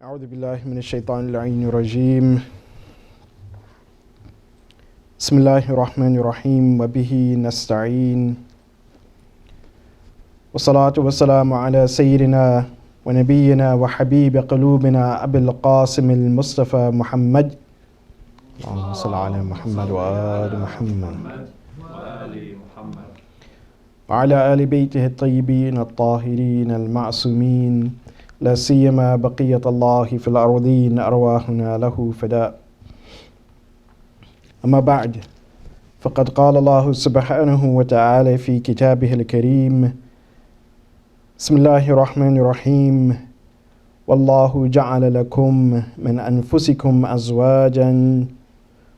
أعوذ بالله من الشيطان اللعين الرجيم. بسم الله الرحمن الرحيم وبه نستعين والصلاة والسلام على سيدنا ونبينا وحبيب قلوبنا أبي القاسم المصطفى محمد. اللهم صل على محمد وآل محمد وعلى آل بيته الطيبين الطاهرين المعصومين، لا سيما بقية الله في الأرضين، أرواحنا له فداء. أما بعد، فقد قال الله سبحانه وتعالى في كتابه الكريم: بسم الله الرحمن الرحيم. والله جعل لكم من أنفسكم أزواجا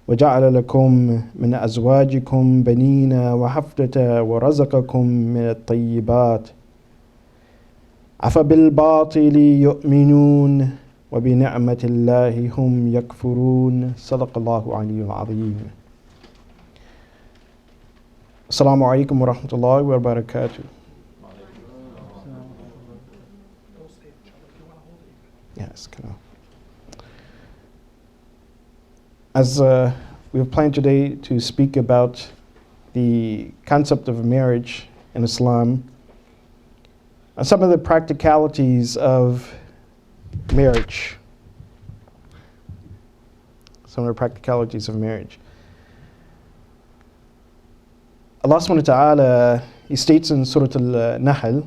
وجعل لكم من أزواجكم بنين وحفدة ورزقكم من الطيبات أفبالباطل يؤمنون وبنعمة الله هم يكفرون. صدق الله العلي العظيم. السلام عليكم ورحمة الله وبركاته. Yes, as we've planned today to speak about the concept of marriage in Islam, and some of the practicalities of marriage. Some of the practicalities of marriage. Allah subhanahu wa ta'ala, He states in Surah Al-Nahl,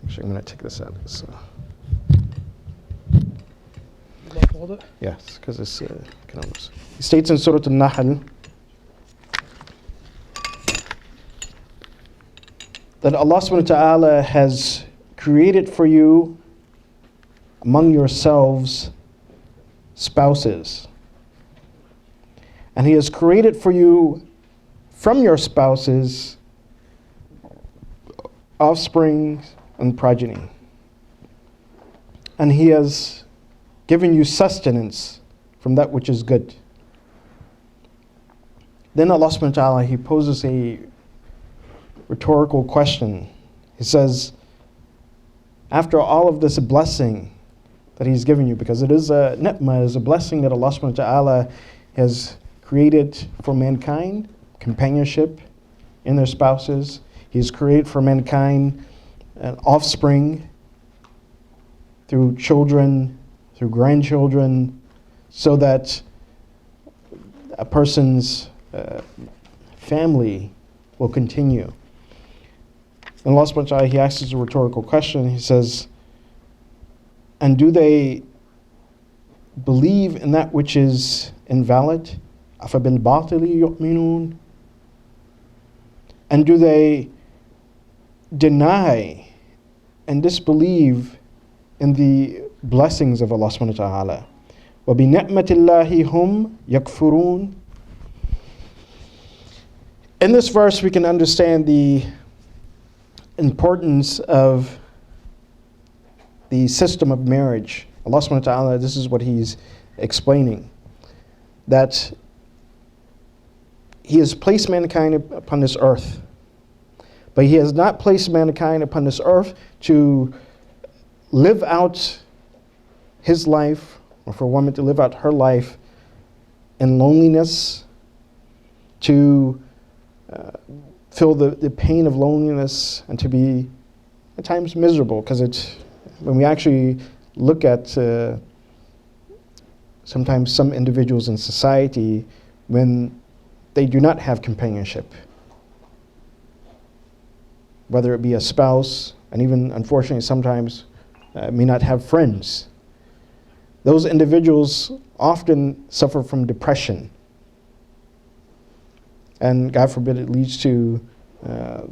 actually I'm going to take this out. So. Hold it? Yes, because it's kind of loose. He states in Surah Al-Nahl that Allah subhanahu wa ta'ala has created for you among yourselves spouses. And He has created for you from your spouses offspring and progeny. And He has given you sustenance from that which is good. Then Allah subhanahu wa ta'ala, He poses a rhetorical question. He says, after all of this blessing that He's given you, because it is a ni'mah, is a blessing that Allah subhanahu wa ta'ala has created for mankind, companionship in their spouses. He's created for mankind an offspring through children, through grandchildren, so that a person's family will continue. And Allah subhanahu wa ta'ala, He asks us a rhetorical question. He says, and do they believe in that which is invalid? أَفَبِالْبَاطِلِ يُؤْمِنُونَ? And do they deny and disbelieve in the blessings of Allah subhanahu wa ta'ala? وَبِنِعْمَةِ اللَّهِ هُمْ يَكْفُرُونَ? In this verse we can understand the importance of the system of marriage. Allah subhanahu wa ta'ala, this is what He's explaining, that He has placed mankind upon this earth, but He has not placed mankind upon this earth to live out his life, or for a woman to live out her life in loneliness, to feel the pain of loneliness, and to be at times miserable, because it's, when we actually look at sometimes some individuals in society, when they do not have companionship, whether it be a spouse, and even unfortunately sometimes may not have friends, those individuals often suffer from depression. And God forbid it leads to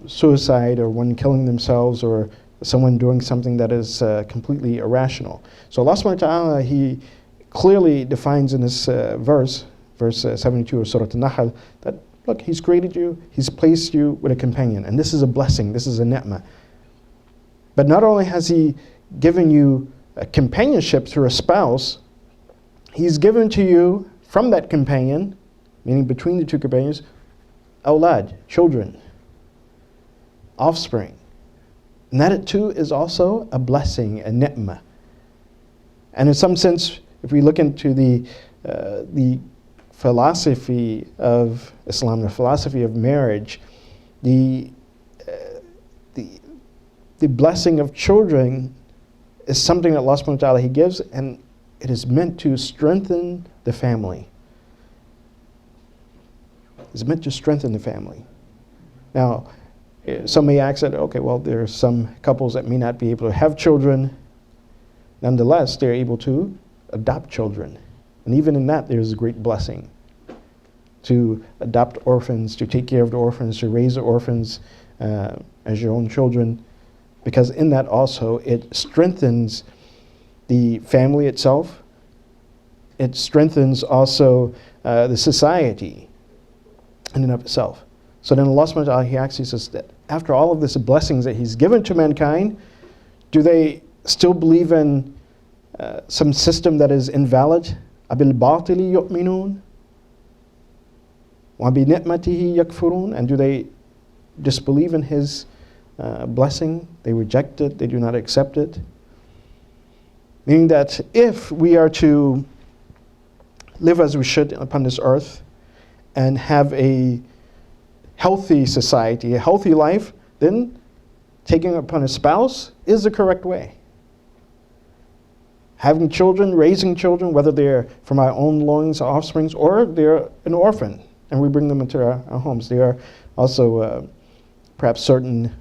suicide, or one killing themselves, or someone doing something that is completely irrational. So Allah subhanahu wa ta'ala, He clearly defines in this verse 72 of Surah Al-Nahl, that look, He's created you, He's placed you with a companion, and this is a blessing, this is a ni'mah. But not only has He given you a companionship through a spouse, He's given to you from that companion, meaning between the two companions, awlad, children, offspring. And that too is also a blessing, a ni'mah. And in some sense, if we look into the philosophy of Islam, the philosophy of marriage, the blessing of children is something that Allah subhanahu wa ta'ala He gives, and it is meant to strengthen the family. It's meant to strengthen the family. Now, some may ask that, okay, well, there are some couples that may not be able to have children. Nonetheless, they're able to adopt children. And even in that, there's a great blessing. To adopt orphans, to take care of the orphans, to raise the orphans as your own children. Because in that also, it strengthens the family itself. It strengthens also the society in and of itself. So then Allah subhanahu wa ta'ala, He actually says that after all of these blessings that He's given to mankind, do they still believe in some system that is invalid? أَبِالْبَاطِلِ يُؤْمِنُونَ وَبِنِعْمَتِهِ يَكْفُرُونَ. And do they disbelieve in His blessing? They reject it, they do not accept it. Meaning that if we are to live as we should upon this earth and have a healthy society, a healthy life, then taking upon a spouse is the correct way. Having children, raising children, whether they're from our own loins, our offsprings, or they're an orphan, and we bring them into our homes. There are also perhaps certain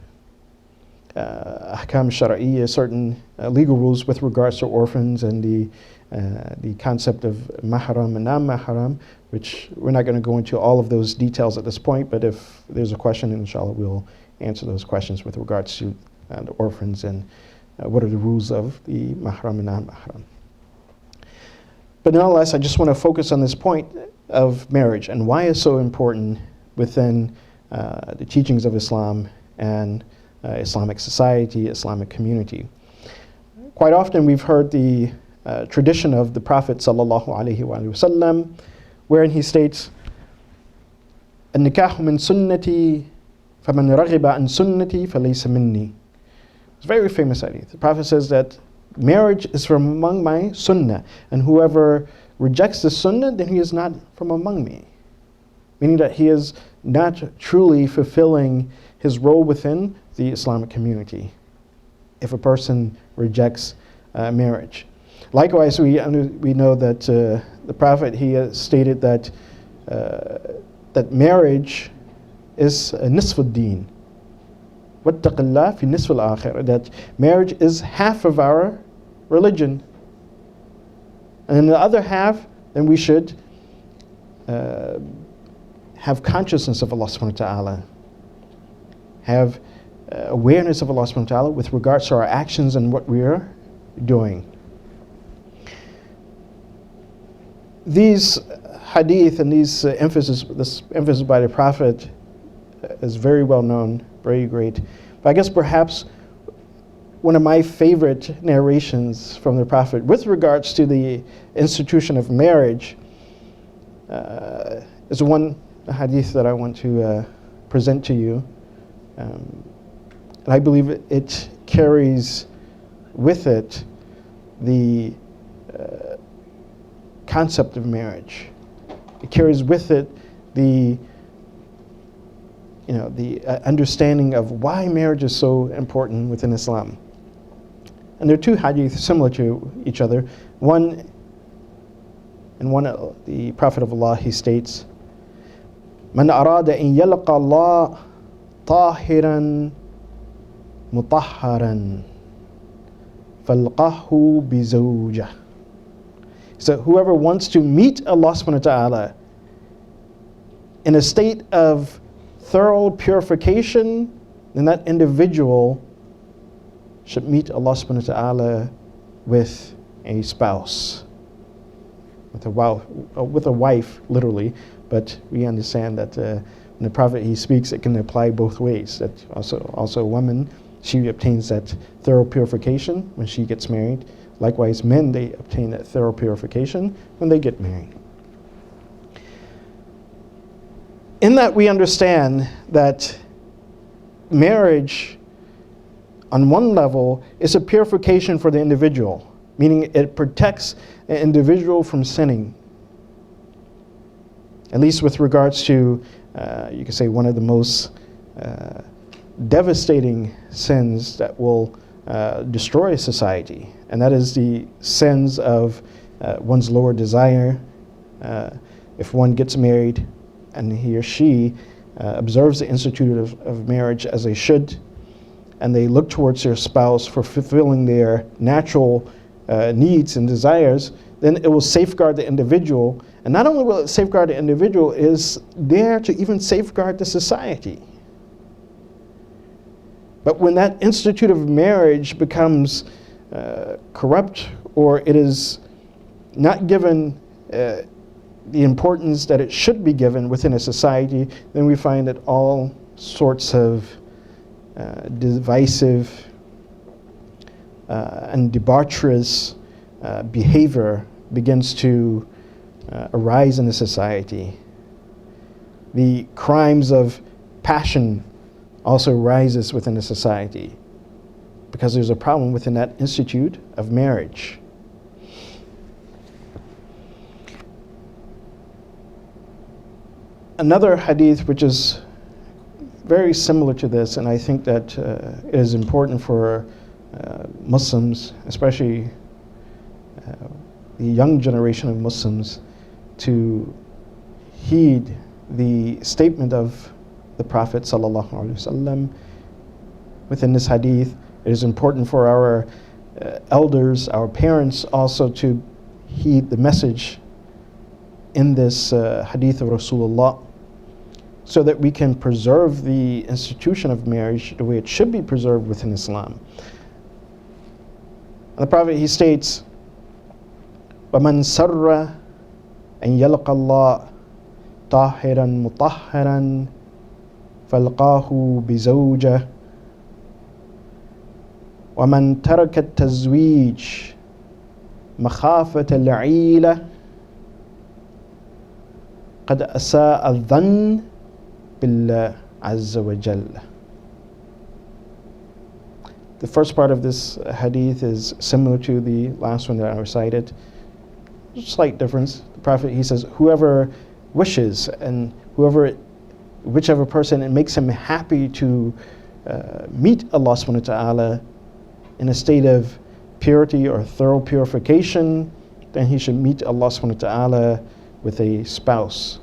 ahkam shar'iyya, certain legal rules with regards to orphans and the concept of mahram and non-mahram, which we're not going to go into all of those details at this point, but if there's a question, inshallah, we'll answer those questions with regards to the orphans and what are the rules of the mahram and non-mahram. But nonetheless, I just want to focus on this point of marriage and why it's so important within the teachings of Islam and Islamic society, Islamic community. Quite often we've heard the tradition of the Prophet sallallahu alaihi wasallam, wherein he states, "An-nikahu min sunnati, faman raghiba an sunnati falaysa minni." It's a very famous hadith. The Prophet says that marriage is from among my sunnah, and whoever rejects the sunnah, then he is not from among me. Meaning that he is not truly fulfilling his role within the Islamic community if a person rejects marriage. Likewise, we know that the Prophet, he has stated that that marriage is nisf ad-din. وَاتَّقِ اللَّهِ فِي نِصْفِ الْآخِرَةِ. That marriage is half of our religion. And in the other half, then we should have consciousness of Allah subhanahu wa ta'ala. Have awareness of Allah subhanahu wa ta'ala with regards to our actions and what we are doing. These hadith and this emphasis by the Prophet is very well known, very great. But I guess perhaps one of my favorite narrations from the Prophet with regards to the institution of marriage is one hadith that I want to present to you. And I believe it carries with it the concept of marriage. It carries with it the understanding of why marriage is so important within Islam. And there are two hadiths similar to each other. One, the Prophet of Allah, he states, "Man arada an yalqa Allah tahiran mutahharan falqahu bizawjah." So whoever wants to meet Allah subhanahu wa ta'ala in a state of thorough purification, then that individual should meet Allah subhanahu wa ta'ala with a spouse, with a wife, literally. But we understand that when the Prophet he speaks, it can apply both ways. That also a woman, she obtains that thorough purification when she gets married. Likewise, men, they obtain that thorough purification when they get married. In that we understand that marriage, on one level, it's a purification for the individual, meaning it protects an individual from sinning. At least with regards to, you could say, one of the most devastating sins that will destroy a society, and that is the sins of one's lower desire. If one gets married and he or she observes the institute of marriage as they should, and they look towards their spouse for fulfilling their natural needs and desires, then it will safeguard the individual. And not only will it safeguard the individual, it is there to even safeguard the society. But when that institute of marriage becomes corrupt, or it is not given the importance that it should be given within a society, then we find that all sorts of divisive and debaucherous behavior begins to arise in the society. The crimes of passion also rises within the society because there's a problem within that institute of marriage. Another hadith which is very similar to this, and I think that it is important for Muslims, especially the young generation of Muslims, to heed the statement of the Prophet ﷺ within this hadith. It is important for our elders, our parents, also to heed the message in this hadith of Rasulullah, so that we can preserve the institution of marriage the way it should be preserved within Islam. And the Prophet, he states, وَمَنْ سَرَّ أَنْ يَلْقَ اللَّهَ طَاهِرًا مُطَهَّرًا فَالْقَاهُ بِزَوْجَةٍ وَمَنْ تَرَكَ التَّزْوِيجِ مَخَافَةَ الْعِيلَةِ قَدْ أَسَاءَ الظَّنِّ بِاللَّهِ عَزَّ وَجَلَّ. The first part of this hadith is similar to the last one that I recited. Slight difference. The Prophet, he says, whoever wishes and whichever person it makes him happy to meet Allah subhanahu wa ta'ala in a state of purity or thorough purification, then he should meet Allah subhanahu wa ta'ala with a spouse.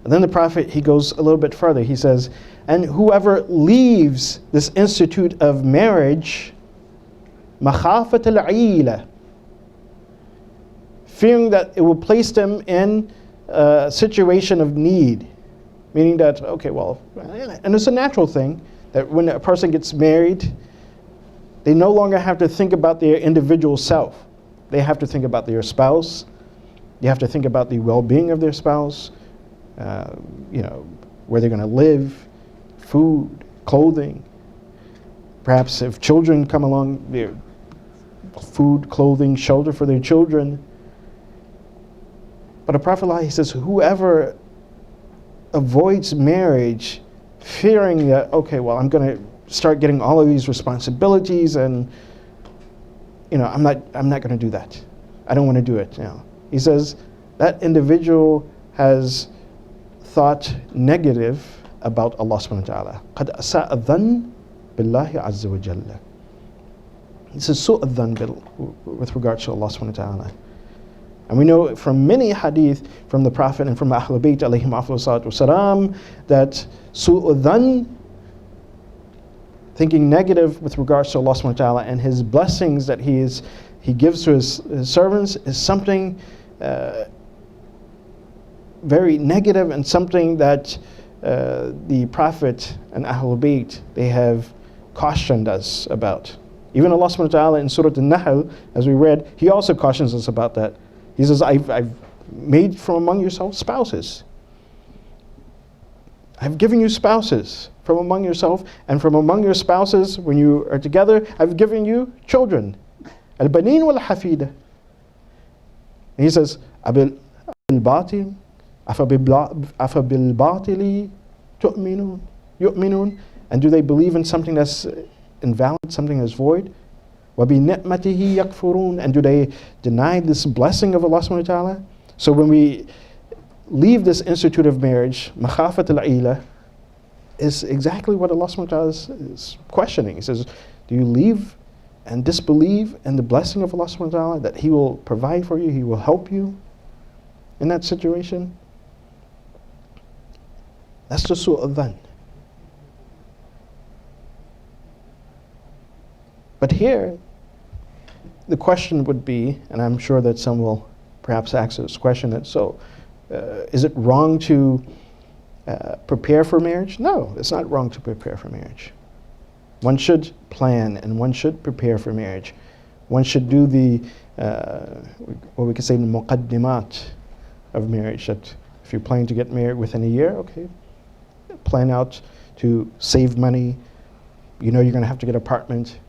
And then the Prophet, he goes a little bit further. He says, and whoever leaves this institute of marriage, مَخَافَةَ الْعِيلَةِ, fearing that it will place them in a situation of need. Meaning that, okay, well, and it's a natural thing that when a person gets married, they no longer have to think about their individual self. They have to think about their spouse. They have to think about the well-being of their spouse, where they're going to live, food, clothing. Perhaps if children come along, their food, clothing, shelter for their children. But the Prophet, he says, whoever avoids marriage, fearing that, okay, well, I'm going to start getting all of these responsibilities, and I'm not going to do that. I don't want to do it. He says that individual has thought negative about Allah subhanahu wa ta'ala. قَدْ أَسَاءَ الظَّنِّ بِاللَّهِ عَزَّ وَجَلَّ. He says سُوءَ الظَّنِّ with regards to Allah subhanahu wa ta'ala. And we know from many hadith from the Prophet and from Ahlul Bayt alayhim afdhalu salatu wasalam that su'u dhann, thinking negative with regards to Allah subhanahu wa ta'ala and His blessings that He gives to His servants, is something very negative, and something that the Prophet and Ahlul Bayt, they have cautioned us about. Even Allah subhanahu wa ta'ala in Surah An-Nahl, as we read, He also cautions us about that. He says, I've made from among yourselves spouses. I've given you spouses from among yourself, and from among your spouses, when you are together, I've given you children. Al-banin wal-hafida. And he says, afa bil-batili yu'minun. And do they believe in something that's invalid, something that's void? وَبِنِعْمَتِهِ يَكْفُرُونَ. And do they deny this blessing of Allah subhanahu wa ta'ala? So when we leave this institute of marriage, مَخَافَةَ الْعِيلَةِ, is exactly what Allah subhanahu wa ta'ala is questioning. He says, do you leave and disbelieve in the blessing of Allah subhanahu wa ta'ala, that He will provide for you, He will help you in that situation? That's just su'u dhan. But here, the question would be, and I'm sure that some will perhaps ask this question, that is it wrong to prepare for marriage? No, it's not wrong to prepare for marriage. One should plan and one should prepare for marriage. One should do the, what we could say, the muqaddimat of marriage. That if you're planning to get married within a year, okay, plan out to save money. You know you're going to have to get an apartment.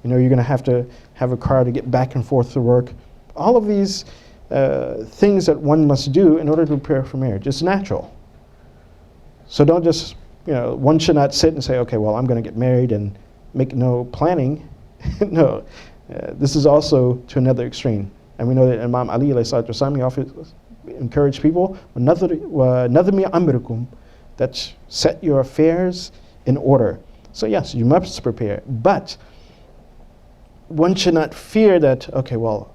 You know you're going to have a car to get back and forth to work. All of these things that one must do in order to prepare for marriage. It's natural. So don't just, one should not sit and say, okay, well, I'm going to get married and make no planning. No, this is also to another extreme. And we know that Imam Ali he often encouraged people, وَنَظْمِ أَمْرِكُمْ, that set your affairs in order. So yes, you must prepare, but one should not fear that, okay, well,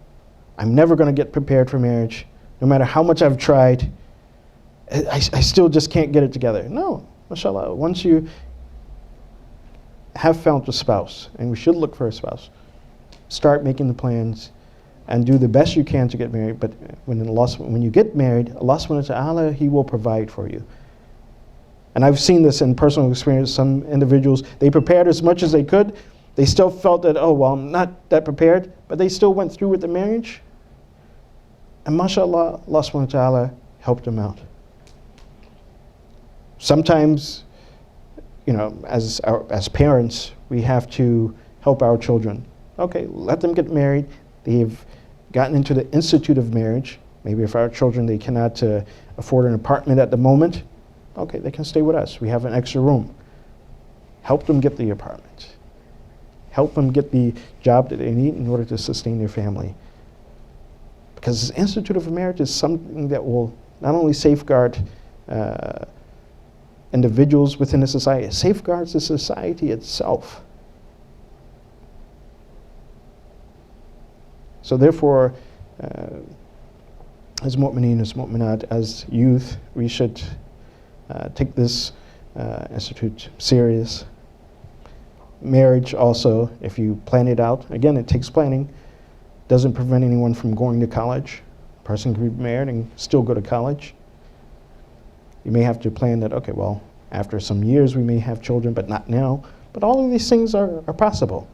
I'm never going to get prepared for marriage. No matter how much I've tried, I still just can't get it together. No, mashallah, once you have found a spouse, and we should look for a spouse, start making the plans and do the best you can to get married. But when you get married, Allah subhanahu wa ta'ala, He will provide for you. And I've seen this in personal experience. Some individuals, they prepared as much as they could. They still felt that, oh, well, I'm not that prepared, but they still went through with the marriage. And mashallah, Allah subhanahu wa ta'ala helped them out. Sometimes, as parents, we have to help our children. Okay, let them get married. They've gotten into the institute of marriage. Maybe if our children, they cannot afford an apartment at the moment, okay, they can stay with us. We have an extra room. Help them get the apartment. Help them get the job that they need in order to sustain their family. Because this institute of marriage is something that will not only safeguard individuals within the society, it safeguards the society itself. So therefore, as mu'mineen, as mu'minat, as youth, we should take this institute serious. Marriage also, if you plan it out, again, it takes planning. Doesn't prevent anyone from going to college. A person can be married and still go to college. You may have to plan that, okay, well, after some years we may have children, but not now. But all of these things are possible.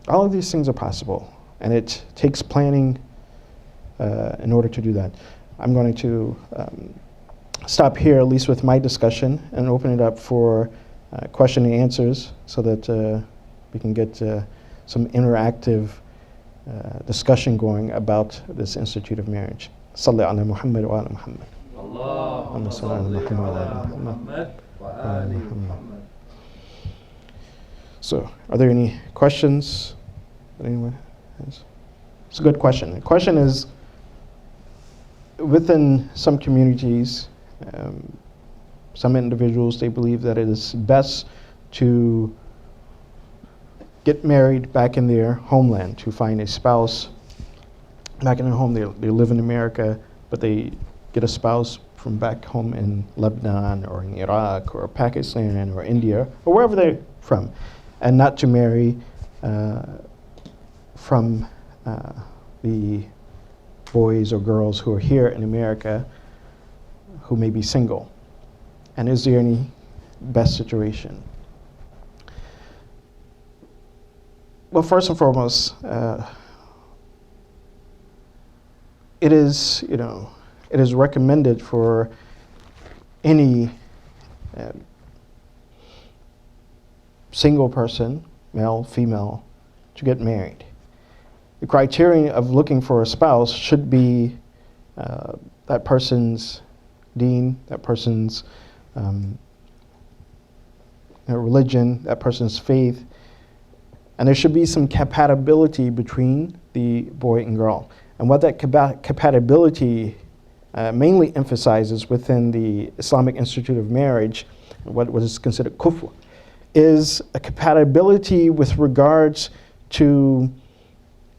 All of these things are possible. And it takes planning in order to do that. I'm going to stop here, at least with my discussion, and open it up for question and answers so that we can get some interactive discussion going about this Institute of Marriage. Salli ala Muhammad wa ala Muhammad. Allahumma salli ala Muhammad wa ala Muhammad. So, are there any questions that anyone has? It's a good question. The question is, within some communities, some individuals, they believe that it is best to get married back in their homeland, to find a spouse back in their home. They live in America, but they get a spouse from back home in Lebanon or in Iraq or Pakistan or India or wherever they're from, and not to marry from the boys or girls who are here in America who may be single. And is there any best situation? Well, first and foremost, it is recommended for any single person, male, female, to get married. The criterion of looking for a spouse should be that person's deen, that person's religion, that person's faith, and there should be some compatibility between the boy and girl. And what that compatibility mainly emphasizes within the Islamic Institute of Marriage, what is considered kufr, is a compatibility with regards to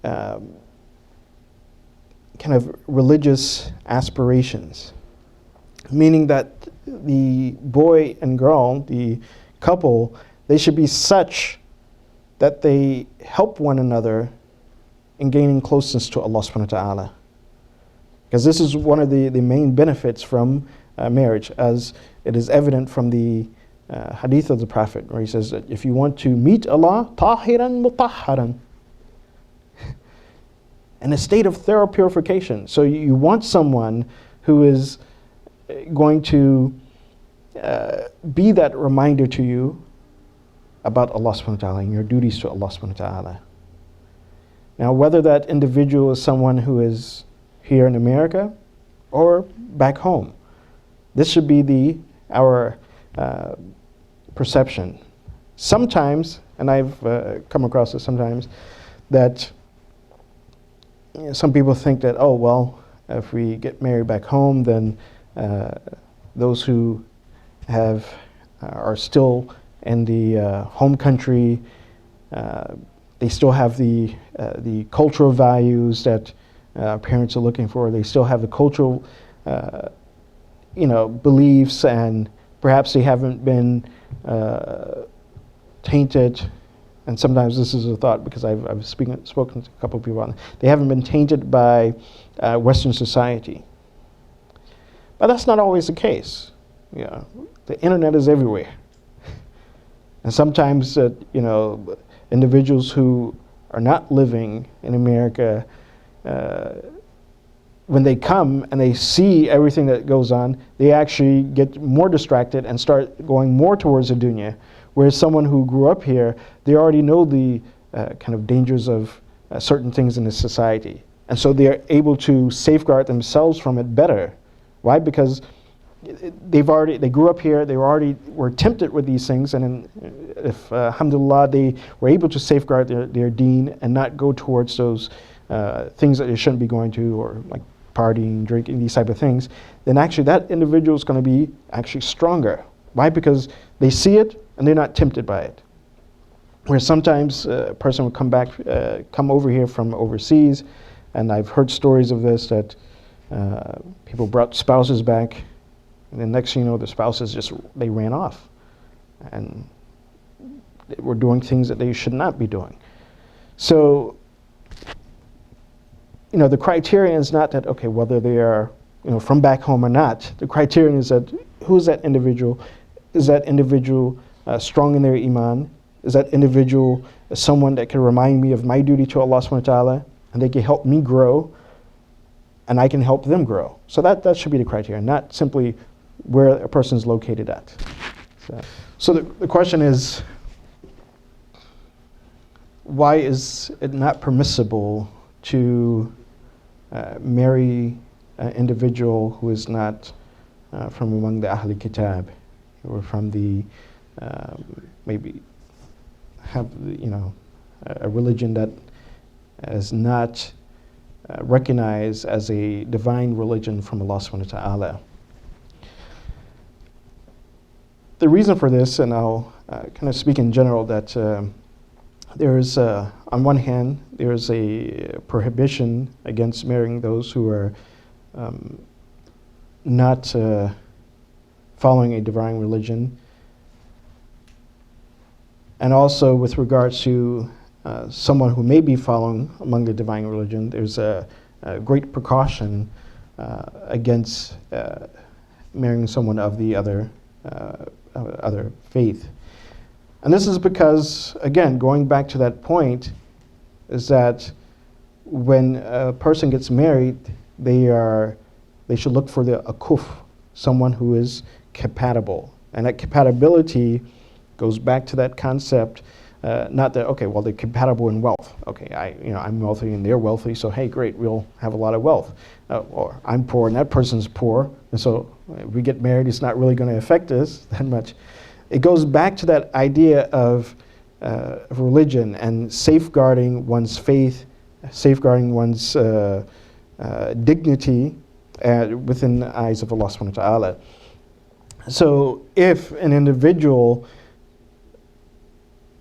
kind of religious aspirations, meaning that the boy and girl, the couple, they should be such that they help one another in gaining closeness to Allah subhanahu wa ta'ala. Because this is one of the main benefits from marriage, as it is evident from the hadith of the Prophet, where he says that if you want to meet Allah, tahiran mutahharan, in a state of thorough purification. So you want someone who is going to be that reminder to you about Allah subhanahu wa ta'ala and your duties to Allah subhanahu wa ta'ala. Now, whether that individual is someone who is here in America or back home, this should be our perception. Sometimes, and I've come across this sometimes, that some people think that, oh, well, if we get married back home, then those who are still in the home country, they still have the cultural values that parents are looking for. They still have the cultural, beliefs, and perhaps they haven't been tainted. And sometimes this is a thought, because I've spoken to a couple of people on it. They haven't been tainted by Western society. But that's not always the case. The internet is everywhere. And sometimes, individuals who are not living in America, when they come and they see everything that goes on, they actually get more distracted and start going more towards the dunya. Whereas someone who grew up here, they already know the kind of dangers of certain things in the society. And so they are able to safeguard themselves from it better. Why? Because they grew up here, they were tempted with these things, and if alhamdulillah, they were able to safeguard their deen and not go towards those things that they shouldn't be going to, or like partying, drinking, these type of things, then actually that individual is going to be actually stronger. Why? Because they see it and they're not tempted by it. Where sometimes a person would come over here from overseas, and I've heard stories of this, that people brought spouses back, and then next thing you know, the spouses they ran off and they were doing things that they should not be doing. So, the criterion is not that, okay, whether they are from back home or not. The criterion is that, who is that individual? Is that individual strong in their iman? Is that individual someone that can remind me of my duty to Allah subhanahu wa ta'ala, and they can help me grow, and I can help them grow? So that should be the criteria, not simply where a person is located at. So the question is, why is it not permissible to marry an individual who is not from among the Ahl Kitab, or from the maybe have a religion that is not recognized as a divine religion from Allah subhanahu wa ta'ala? The reason for this, and I'll kind of speak in general, that there is, on one hand, there is a prohibition against marrying those who are not following a divine religion. And also with regards to someone who may be following among the divine religion, there's a great precaution against marrying someone of the other faith. And this is because, again, going back to that point, is that when a person gets married, they should look for a kuf, someone who is compatible. And that compatibility goes back to that concept, not that, okay, well, they're compatible in wealth. Okay, I'm wealthy and they're wealthy, so hey, great, we'll have a lot of wealth. Or I'm poor and that person's poor, and so if we get married, it's not really going to affect us that much. it goes back to that idea of religion and safeguarding one's faith, safeguarding one's dignity within the eyes of Allah subhanahu wa ta'ala. So if an individual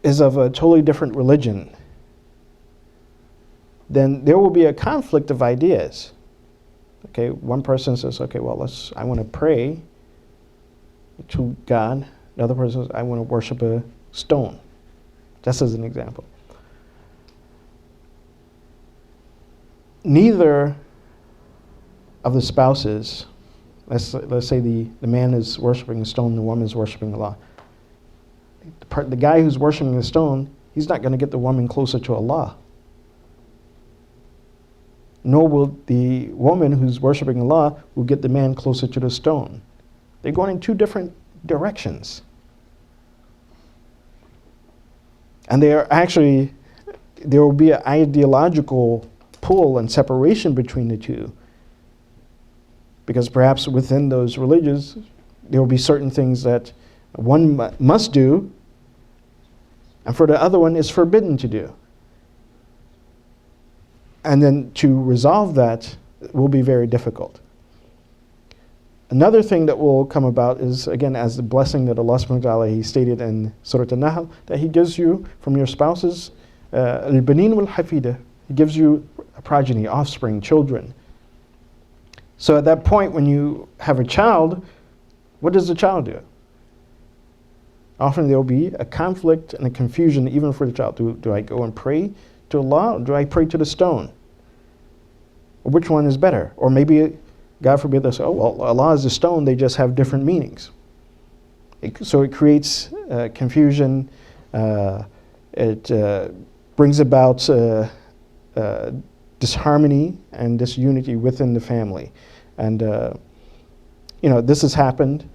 is of a totally different religion, then there will be a conflict of ideas. Okay, one person says, okay, well, I want to pray to God. The other person says, I want to worship a stone. Just as an example. Neither of the spouses, let's say the man is worshiping a stone, the woman is worshiping Allah. The guy who's worshiping the stone, he's not going to get the woman closer to Allah. Nor will the woman who's worshiping Allah will get the man closer to the stone. They're going in two different directions. And there will be an ideological pull and separation between the two. Because perhaps within those religions, there will be certain things that one must do, and for the other one is forbidden to do. And then to resolve that will be very difficult. Another thing that will come about is, again, as the blessing that Allah subhanahu wa ta'ala, He stated in Surah An-Nahl, that He gives you from your spouses, al-banin wal-hafida. He gives you a progeny, offspring, children. So at that point, when you have a child, what does the child do? Often there will be a conflict and a confusion even for the child. Do I go and pray to Allah, or do I pray to the stone? Or which one is better? Or maybe, God forbid, they say, oh, well, Allah is the stone, they just have different meanings. So it creates confusion. It brings about disharmony and disunity within the family. And, this has happened.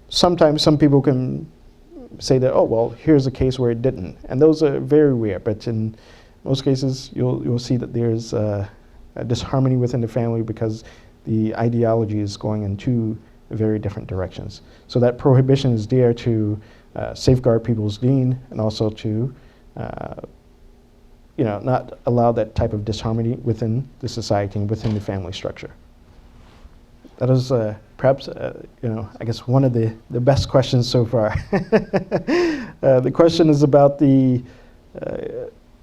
Sometimes some people can say that, oh, well, here's a case where it didn't. And those are very rare. But in most cases, you'll see that there's a disharmony within the family because the ideology is going in two very different directions. So that prohibition is there to safeguard people's deen and also to not allow that type of disharmony within the society and within the family structure. That is perhaps, I guess one of the best questions so far. The question is about the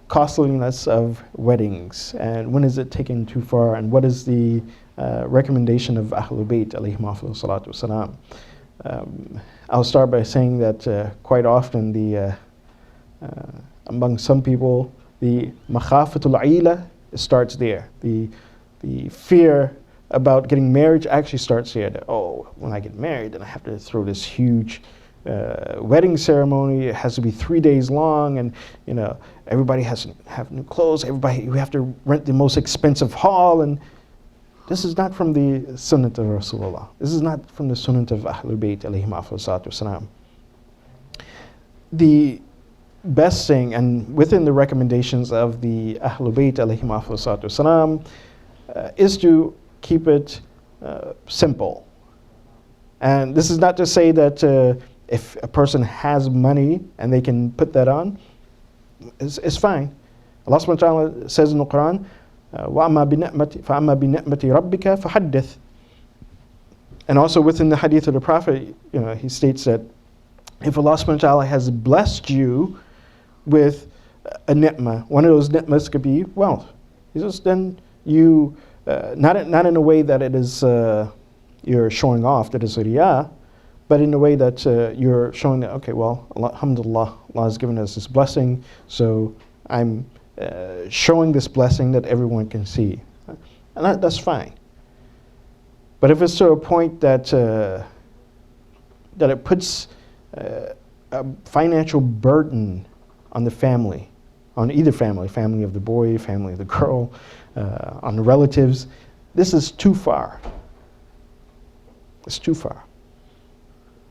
costliness of weddings and when is it taken too far and what is the recommendation of Ahlul Bayt alayhim afdalu salatu wasalam. I'll start by saying that quite often among some people the makhafatul aila starts there. The fear about getting married actually starts here. That, oh, when I get married, then I have to throw this huge wedding ceremony. It has to be 3 days long, and everybody has to have new clothes. We have to rent the most expensive hall, and this is not from the Sunnah of Rasulullah. This is not from the Sunnah of Ahlul Bayt alayhim afdalu salatu wasalam. The best thing, and within the recommendations of the Ahlul Bayt alayhim afdalu salatu wasalam, is to keep it simple. And this is not to say that if a person has money and they can put that on, it's fine. Allah subhanahu wa ta'ala says in the Quran, وَأَمَّا بِنِعْمَةِ رَبِّكَ فَحَدِّثْ. And also within the hadith of the Prophet, he states that if Allah subhanahu wa ta'ala has blessed you with a ni'mah, one of those ni'mahs could be wealth. He says, then you, not in a way that it is you're showing off, that is riyah, but in a way that you're showing that, okay, well, alhamdulillah, Allah has given us this blessing, so I'm showing this blessing that everyone can see. And that's fine. But if it's to a point that it puts a financial burden on the family, on either family of the boy, family of the girl, on the relatives, this is too far. It's too far.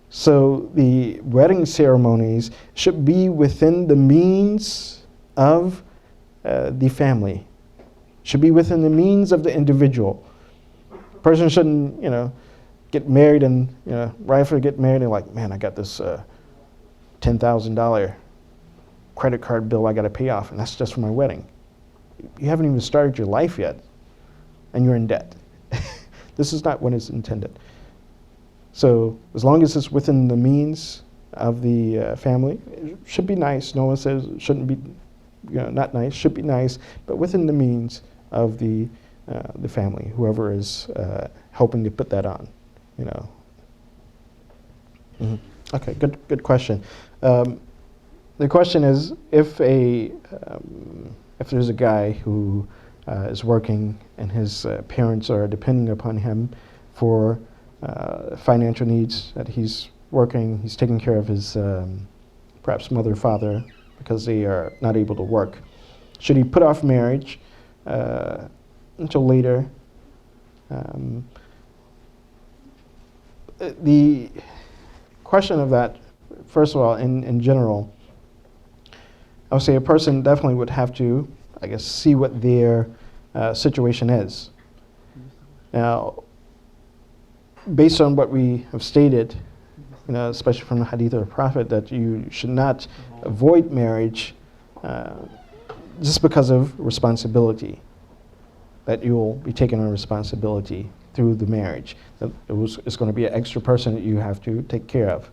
So the wedding ceremonies should be within the means of the family. Should be within the means of the individual. Person shouldn't, get married and right after they get married, they're like, man, I got this $10,000 credit card bill I got to pay off, and that's just for my wedding. You haven't even started your life yet, and you're in debt. This is not what it's intended. So as long as it's within the means of the family, it should be nice. No one says it shouldn't be, not nice. Should be nice, but within the means of the family, whoever is helping to put that on, Mm-hmm. Okay, good question. The question is, if there's a guy who is working and his parents are depending upon him for financial needs, that he's working, he's taking care of his perhaps mother or father because they are not able to work, should he put off marriage until later? The question of that, first of all, in general, I would say a person definitely would have to, I guess, see what their situation is. Now, based on what we have stated, especially from the hadith of the Prophet, that you should not avoid marriage just because of responsibility, that you will be taking on responsibility through the marriage, that it's going to be an extra person that you have to take care of.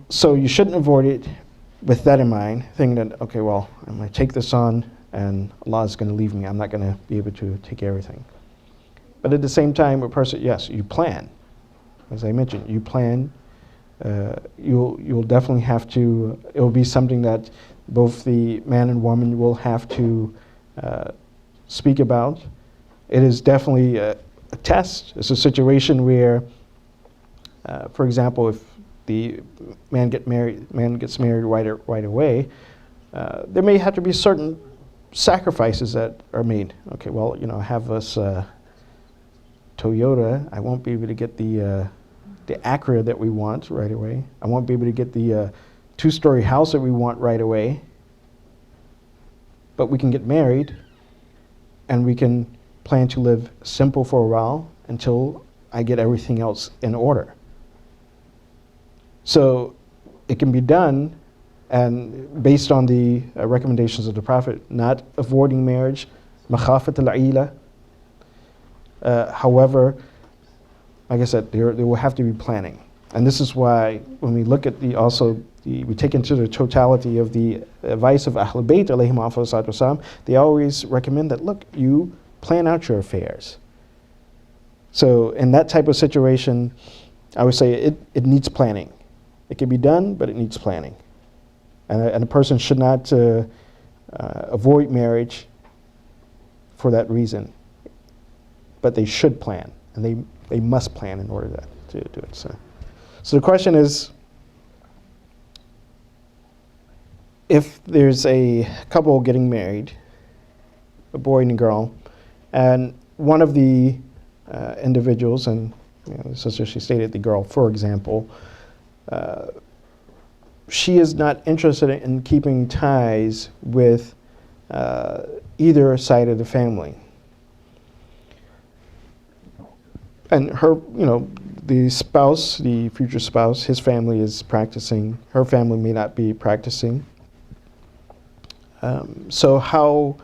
So you shouldn't avoid it with that in mind, thinking that, okay, well, I'm going to take this on and Allah is going to leave me. I'm not going to be able to take care of everything. But at the same time, a person, yes, you plan. As I mentioned, you plan. You'll definitely have to, it will be something that both the man and woman will have to speak about. It is definitely a test. It's a situation where, for example, if the man gets married right away, there may have to be certain sacrifices that are made. Okay, well, I have this Toyota. I won't be able to get the Acura that we want right away. I won't be able to get the 2-story house that we want right away. But we can get married, and we can plan to live simple for a while until I get everything else in order. So it can be done, and based on the recommendations of the Prophet, not avoiding marriage, makhafat al-ila. However, like I said, there will have to be planning. And this is why when we look at we take into the totality of the advice of Ahlul Bayt alayhim afdalus wasalam, they always recommend that, look, you plan out your affairs. So in that type of situation, I would say it needs planning. It can be done, but it needs planning. And a person should not avoid marriage for that reason. But they should plan, and they must plan in order to do it. So the question is, if there's a couple getting married, a boy and a girl, and one of the individuals, and the sister, she stated the girl, for example, she is not interested in keeping ties with either side of the family. And her, the spouse, the future spouse, his family is practicing. Her family may not be practicing. So how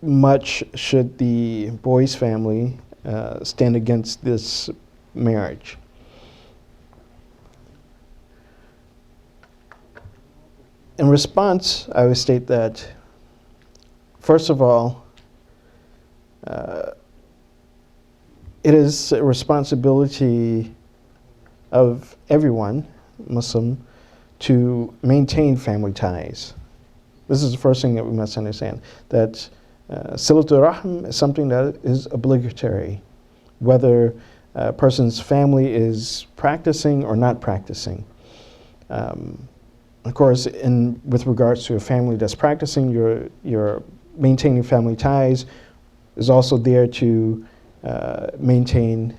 much should the boy's family stand against this marriage? In response, I would state that, first of all, it is a responsibility of everyone, Muslim, to maintain family ties. This is the first thing that we must understand, that Silatul Rahim is something that is obligatory, whether a person's family is practicing or not practicing. Of course, with regards to a family that's practicing, you're maintaining family ties is also there to maintain,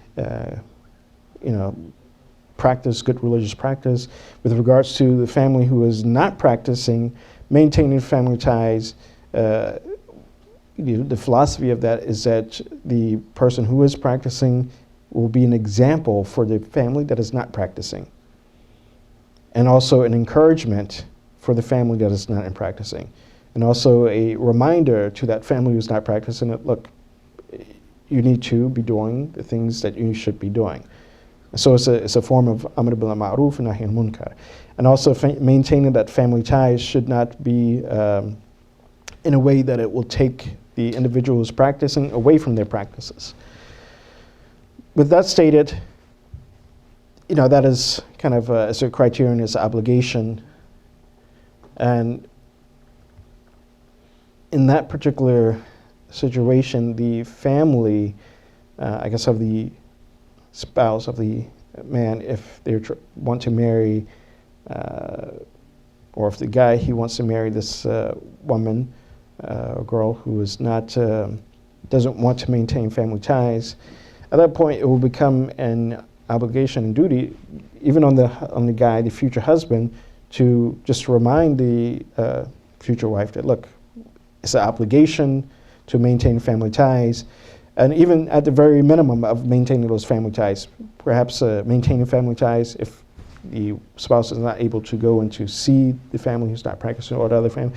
practice good religious practice. With regards to the family who is not practicing, maintaining family ties, the philosophy of that is that the person who is practicing will be an example for the family that is not practicing, and also an encouragement for the family that is not in practicing, and also a reminder to that family who's not practicing that, look, you need to be doing the things that you should be doing. So it's a form of amr bil ma'ruf and nahy anil munkar. And also maintaining that family ties should not be in a way that it will take the individual who's practicing away from their practices. With that stated, that is kind of as a criterion, as an obligation. And in that particular situation, the family, I guess, of the spouse of the man, if they want to marry, or if the guy, he wants to marry this woman, a girl who is not, doesn't want to maintain family ties, at that point it will become an obligation and duty, even on the guy, the future husband, to just remind the future wife that, look, it's an obligation to maintain family ties, and even at the very minimum of maintaining those family ties, perhaps maintaining family ties if the spouse is not able to go and to see the family who's not practicing or the other family,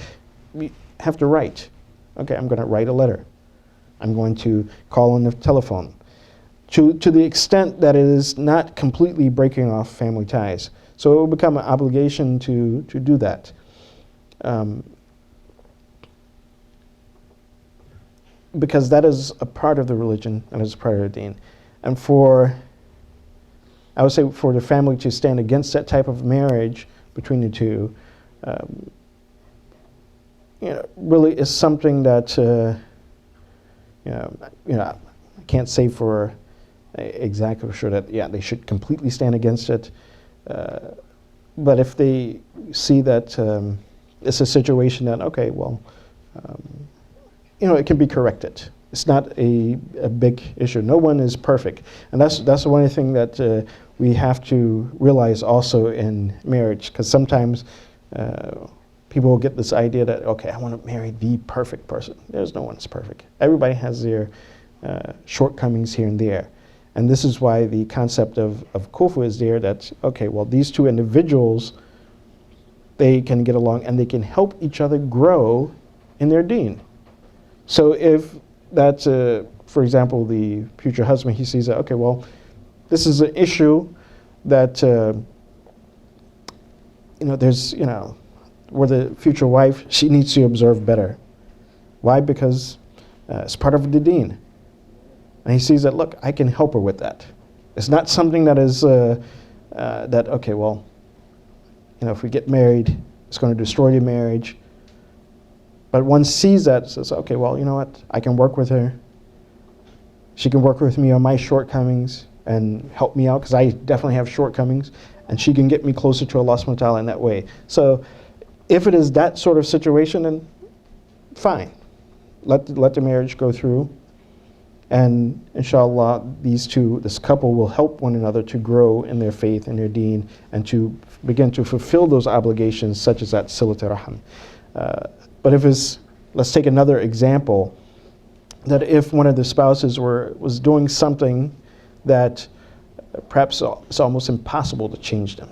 you have to write. Okay, I'm going to write a letter. I'm going to call on the telephone. To the extent that it is not completely breaking off family ties. So it will become an obligation to do that. Because that is a part of the religion and is a part of the deen. And I would say for the family to stand against that type of marriage between the two, really is something that, I can't say for exactly sure that, they should completely stand against it. But if they see that it's a situation that, okay, well, it can be corrected. It's not a big issue. No one is perfect. And that's one thing that we have to realize also in marriage, because sometimes people will get this idea that, okay, I want to marry the perfect person. There's no one that's perfect. Everybody has their shortcomings here and there. And this is why the concept of kufu is there, that, okay, well, these two individuals, they can get along and they can help each other grow in their deen. So if that's, for example, the future husband, he sees that, okay, well, this is an issue that, there's, where the future wife, she needs to observe better. Why? Because it's part of the deen. And he sees that, look, I can help her with that. It's not something that is, that, okay, well, if we get married, it's going to destroy the marriage. But one sees that, says, okay, well, you know what? I can work with her. She can work with me on my shortcomings and help me out, because I definitely have shortcomings, and she can get me closer to Allah subhanahu wa ta'ala in that way. So if it is that sort of situation, then fine. Let the marriage go through. And inshallah, this couple will help one another to grow in their faith and their deen, and to begin to fulfill those obligations, such as that silat rahim. But let's take another example, that if one of the spouses was doing something that perhaps it's almost impossible to change them.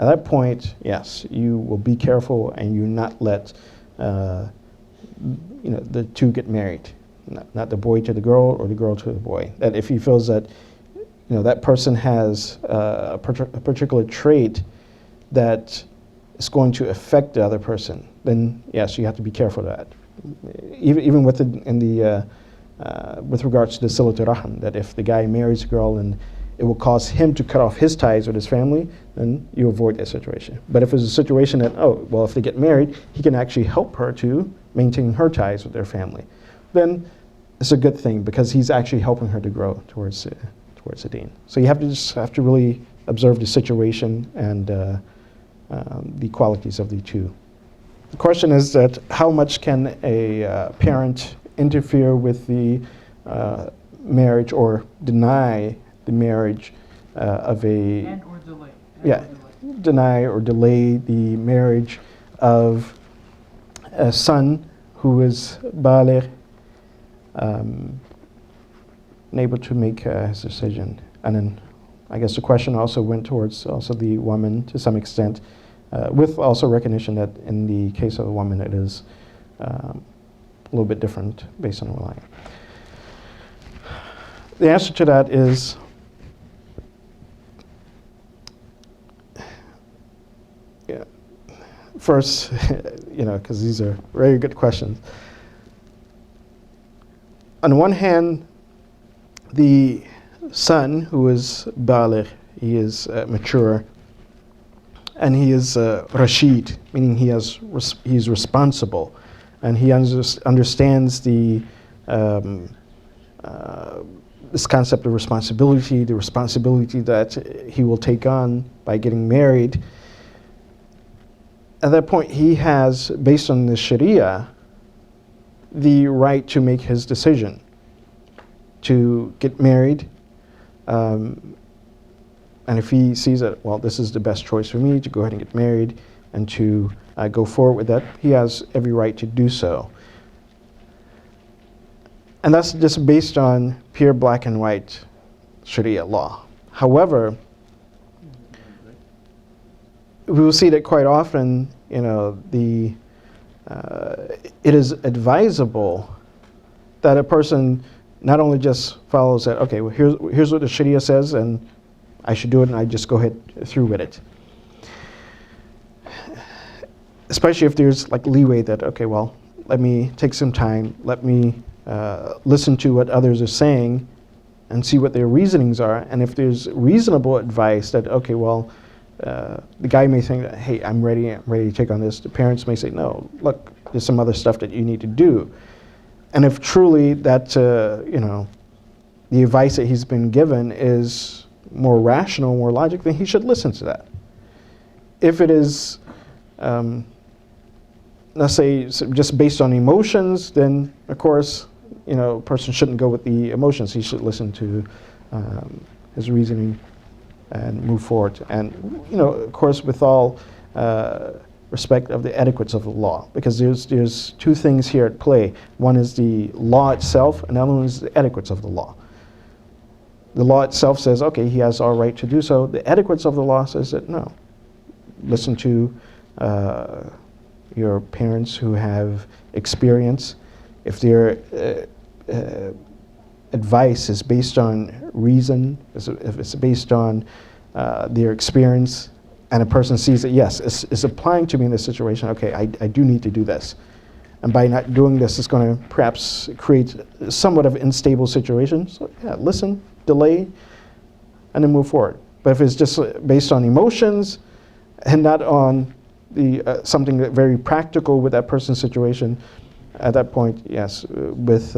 At that point, yes, you will be careful and you not let the two get married. Not the boy to the girl or the girl to the boy. That if he feels that that person has a particular trait that is going to affect the other person, then yes, you have to be careful of that. Even with with regards to the silat rahim, that if the guy marries a girl and it will cause him to cut off his ties with his family, then you avoid that situation. But if it's a situation that, if they get married, he can actually help her to maintain her ties with their family, then it's a good thing, because he's actually helping her to grow towards the deen. So you have to really observe the situation and the qualities of the two. The question is that how much can a parent interfere with the marriage or deny the marriage of a... And or delay. Deny or delay the marriage of a son who is baligh, and able to make his decision. And then I guess the question also went towards also the woman to some extent, with also recognition that in the case of a woman it is a little bit different based on the wilayah. The answer to that is first, because these are very good questions. On one hand, the son who is baligh, he is mature, and he is Rashid, meaning he's responsible, and he understands the this concept of responsibility, the responsibility that he will take on by getting married. At that point, he has, based on the Sharia, the right to make his decision to get married. And if he sees that, well, this is the best choice for me to go ahead and get married and to go forward with that, he has every right to do so. And that's just based on pure black and white Sharia law. However, we will see that quite often, it is advisable that a person not only just follows that, okay, well, here's what the Sharia says, and I should do it, and I just go ahead through with it. Especially if there's like leeway that, okay, well, let me take some time, let me listen to what others are saying and see what their reasonings are. And if there's reasonable advice that, okay, well, the guy may think that, hey, I'm ready to take on this. The parents may say, no, look, there's some other stuff that you need to do. And if truly that, the advice that he's been given is more rational, more logical, then he should listen to that. If it is, let's say, just based on emotions, then of course, a person shouldn't go with the emotions. He should listen to his reasoning and move forward. And, of course, with all respect of the etiquettes of the law, because there's two things here at play. One is the law itself, and the other one is the etiquettes of the law. The law itself says, okay, he has our right to do so. The etiquettes of the law says that, no. Listen to your parents who have experience. If their advice is based on reason, if it's based on their experience, and a person sees that, yes, it's applying to me in this situation, okay, I do need to do this. And by not doing this, it's going to perhaps create somewhat of an unstable situation. So yeah, listen, delay, and then move forward. But if it's just based on emotions and not on the something that very practical with that person's situation, at that point, yes, with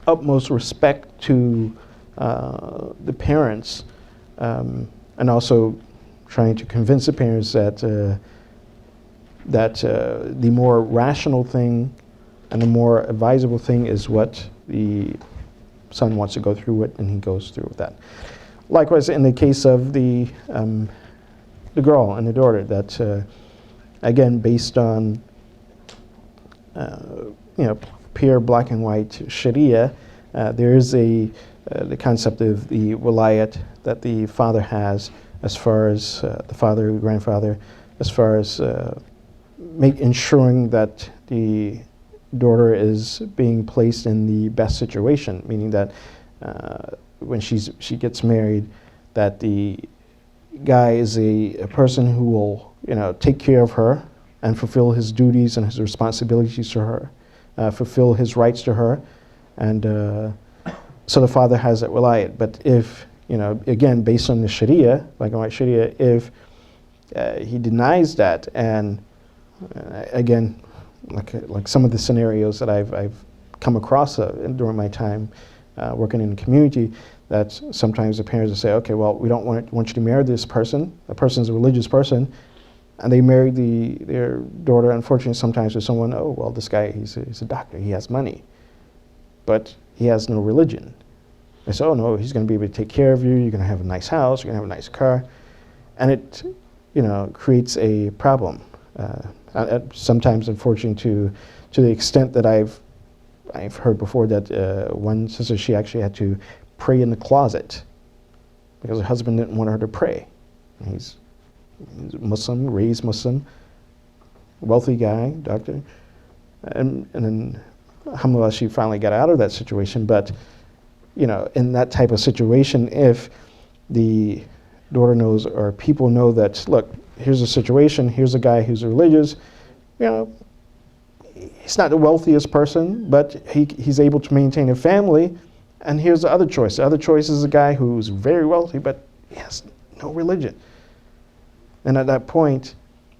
utmost respect to the parents, and also trying to convince the parents that the more rational thing and the more advisable thing is what the son wants to go through with, and he goes through with that. Likewise, in the case of the girl and the daughter, that again, based on pure black and white Sharia, there is the concept of the wilayat that the father has, as far as the father, grandfather, as far as ensuring that the daughter is being placed in the best situation, meaning that when she gets married, that the guy is a person who will take care of her and fulfill his duties and his responsibilities to her, fulfill his rights to her, and so the father has that wilayat. But if again, based on the Sharia, like white Sharia, if he denies that, and again, like some of the scenarios that I've come across during my time working in the community, that sometimes the parents will say, okay, well, we don't want you to marry this person. The person's a religious person, and they marry their daughter, unfortunately, sometimes with someone, oh, well, this guy, he's a doctor, he has money, but he has no religion. They say, oh, no, he's going to be able to take care of you, you're going to have a nice house, you're going to have a nice car, and it, creates a problem. Sometimes, unfortunately, to the extent that I've I've heard before that one sister, she actually had to pray in the closet because her husband didn't want her to pray. He's Muslim, raised Muslim, wealthy guy, doctor. And then, alhamdulillah, she finally got out of that situation. But, you know, in that type of situation, if the daughter knows or people know that, look, here's a situation, here's a guy who's religious, you know, he's not the wealthiest person, but he's able to maintain a family. And here's the other choice. The other choice is a guy who's very wealthy, but he has no religion. And at that point,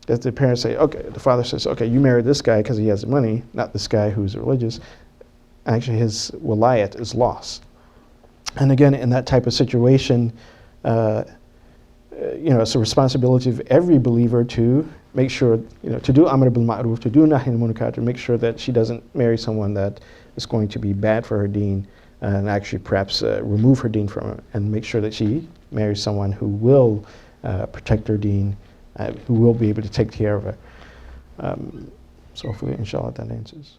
as the parents say, okay, the father says, okay, you married this guy because he has money, not this guy who's religious. Actually, his wilayat is lost. And again, in that type of situation, you know, it's a responsibility of every believer to make sure, you know, to do amr bil ma'ruf, to do nahy anil munkar, to make sure that she doesn't marry someone that is going to be bad for her deen, and actually perhaps remove her deen from her, and make sure that she marries someone who will protect her deen, who will be able to take care of her. So hopefully, inshallah, that answers.